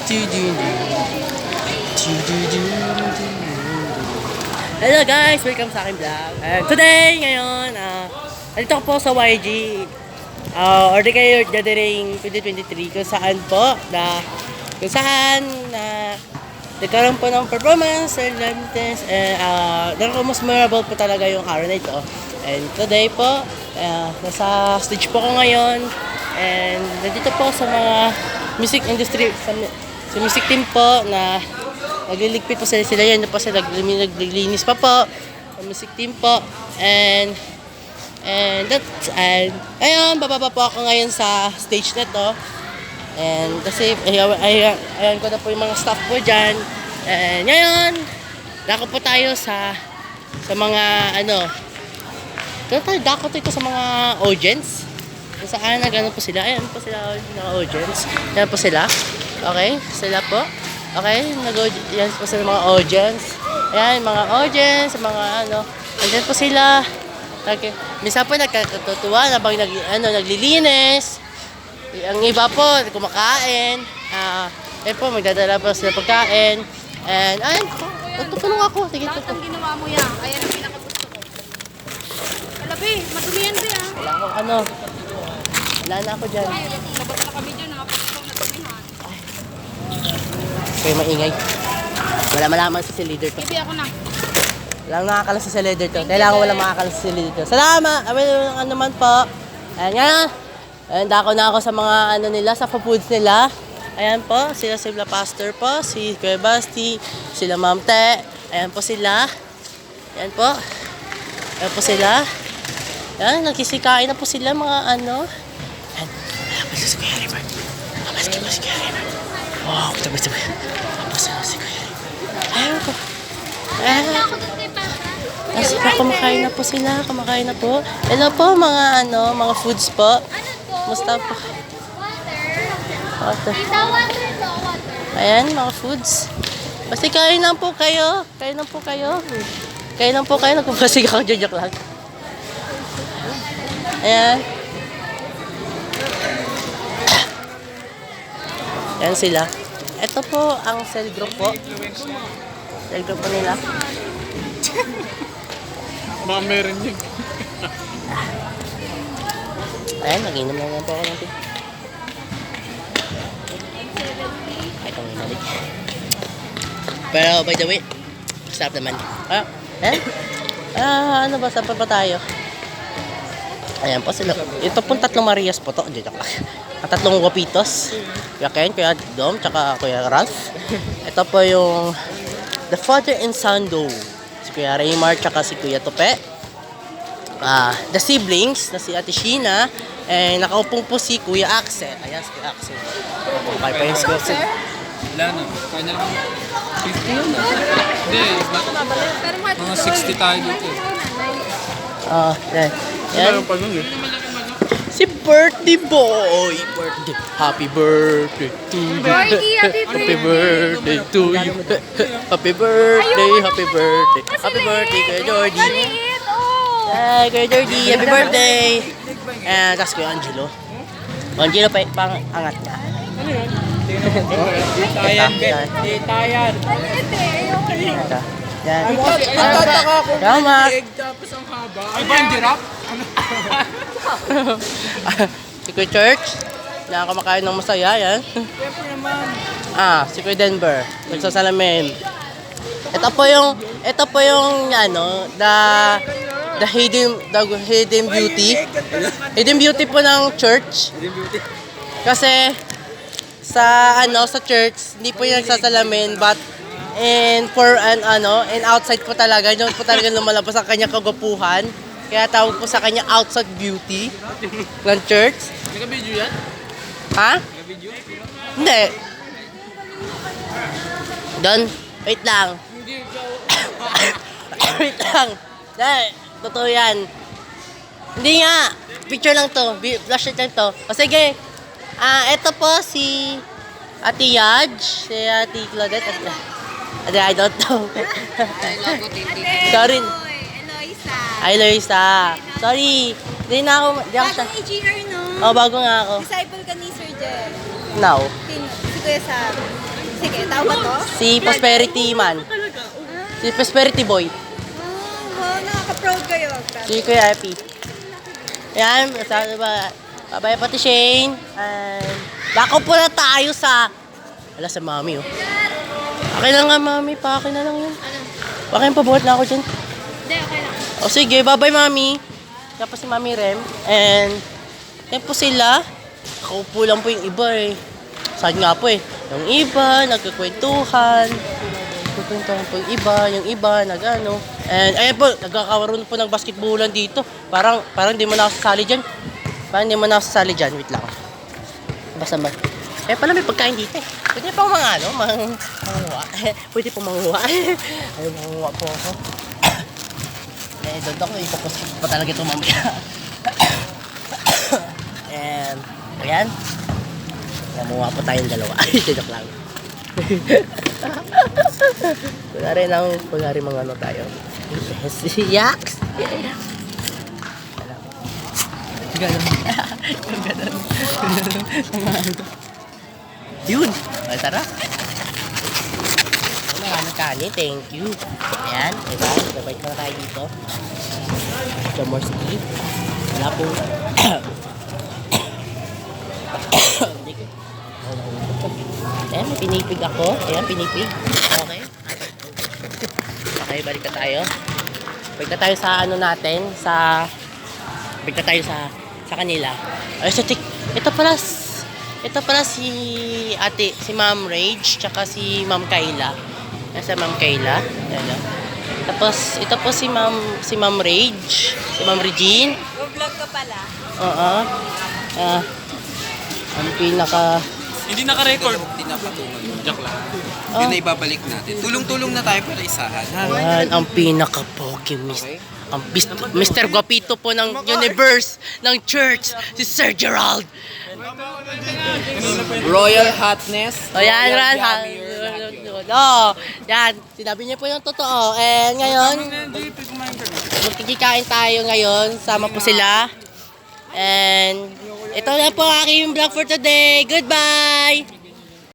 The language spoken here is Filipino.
Hello guys! Welcome sa aking vlog. And today, ngayon, nandito po sa YG. Order kayo gathering 2023 kung saan po nagkaroon po ng performance and liveness and most memorable po talaga yung araw na ito. And today po, nasa stage po ko ngayon and nandito po sa mga music industry, sa music team po na nagliligpit po sila yan po sila naglilinis pa po sa music team po and ayun, bababa po ako ngayon sa stage na to and kasi ayan ko na po yung mga staff po dyan and ngayon dako po tayo sa mga dako ito sa mga audience kung saan nagano po sila, ayan po sila mga audience, ayan po sila, okay, sila po. Okay, yan po sa mga audience. Ayan, mga audience, mga andyan po sila. Okay. Minsan po nagkatutuwa na bang naglilinis. Ang iba po, kumakain. Ayan po, magdadala po sila pagkain. And, ayun, tutulong ako. Sige, bakit ang ginawa mo yan? Ayan ang pinakagusto ko. Kalabi, madumi yan ba yan? Wala na ako dyan. Labas na kami dyan, nakapagpapang nadumihan. Kayo maingay. Wala malaman si leader to. Bibi ako na. Walang nakakalas si leader to. Kailangan wala makakalas si leader to. Salamat! Ano man po. Ayan nga. Ayan, dako na ako sa mga nila, sa foods nila. Ayan po, sila Pastor po, si Kuya Basti, sila Ma'am Te. Ayan po sila. Ayan po. Ayan po sila. Ayan, nagkisikain na po sila mga Ayan. Ayan, si Kuya River. Ayan, si Kuya River. Wow, tabi. Tapos si Kuya River. Ayan po. Kumakain na po sila. Kumakain na po. Hello po, mga mga foods po. Musta po? Water. Ayan, mga foods. Basta kain lang po kayo. Kain lang po kayo. Nagpapasig ako, joke lang. Ayan. Ayan sila. Ito po ang cell group po. Cell group po nila. Baka meron yun. Ayan, nag-inom lang po ako natin. Ay, itong inalik. Pero by the way, sarap naman. Ayan? Saan pa tayo? Ayan po sila. Ito pong 3 Marias po to. Dito ka. At 3 Guapitos. Kuya Ken, Kuya Dom, tsaka Kuya Ralph. Ito po yung the father and son do. Si Kuya Raymar, tsaka si Kuya Tope. The siblings na si Ate Sheena. And nakaupong po si Kuya Axel. Ayan si Kuya Axel. Okay pa yung si Kuya Axel. Wala na. Kaya na lang. 50 yun na. Hindi. Mga 60 tayo dito. Yan. Wala yung pa nun eh. Si birthday boy. Happy birthday to you. Happy birthday to you. Happy birthday. Happy birthday. Happy birthday Kuya Jordy. Hi Kuya Jordy. Happy birthday. And tapos Kuya Angelo. Angelo pang angat niya. Ano yun? Tayan, Bet. Tayan. Yan. Ang tataka ko. Tama. Tapos ang haba. Ay ba yung giraffe? Si Kuya Church. Kumakain ng masaya. Yan. Siyempre naman. Si Kuya Denver. Nagsasalamin. Ito po yung the hidden beauty. Hidden beauty po ng church. Kasi sa church hindi po yung nagsasalamin but and outside po talaga, yun po talaga lumalabas ang kanyang kagwapuhan. Kaya tawag po sa kanya outside beauty ng church. Naka-video yan? Ha? Naka-video? Hindi. Don, wait lang. Wait lang. Dahil, totoo yan. Hindi nga. Picture lang to. Flashlight lang to. O sige. Ito po si Ate Yaj. Si Ate Claudette. I don't know. Sorry. Eloisa. Sorry. Hindi na ako. Bagong EGR, no? Bago nga ako. Disciple ka ni Sir Jeff. Now. Si Kuya Sam. Sige, tao ba to? Si Prosperity Man. Si Prosperity Boy. Wow, nakaka-proud kayo. Si Kuya Epi. Yan, sabi ba? Babay pati Shane. And bako po na tayo sa... Wala sa mami, oh. Akin na nga, mami. Pa akin na lang yun. Akin, pabuhat na ako dyan. Hindi, okay lang. O sige, bye-bye, mami. Yan po si Mami Rem. And yan po sila. Kaupo lang po yung iba eh. Saan nga po eh. Yung iba, nagkakwentuhan. Nagkakwentuhan po yung iba, nag-ano. And ayan po, nagkakaroon po ng basketballan dito. Parang hindi mo na ako sasali dyan. Wait lang. Basta ba? Eh pala may pagkain dito eh. Pwede pa mga ano, manguha. Pwede pa manguha. Ayun, manguha po ako. Eh, doon ako, ipopost pa talaga ito mamaya. And, ayan. Namuha po tayong dalawa. Ay, joke lang. Kunwari mga ano tayo. Yaks! Ganon. Yun! Ay, tara. Ano kanin, thank you. Ayan, diba? Sabay ka na tayo dito. Jamorski. Wala po. Ayan, may pinipig ako. Ayan, pinipig. Okay. Okay, balik na tayo. Balik na tayo sa ano natin, balik na tayo sa kanila. Ay, ito pala si ate, si Ma'am Rage, tsaka si Ma'am Kayla. Nasa Ma'am Kayla. Ayan. Tapos, ito po si Ma'am Rage, si Ma'am Regine. Vlog ka pala. Oo. Ang pinaka... Hindi naka-record. Joke lang. Yun na ibabalik natin. Tulong-tulong na tayo para isahan. Yan, ang pinaka-pogi, Mr. Guapito po ng universe, ng church, si Sir Gerald. Royal Hotness. O yan, yan, sinabi niya po yung totoo. And ngayon, magkikikain tayo ngayon, sama po sila. And ito na po ang aking vlog for today. Goodbye!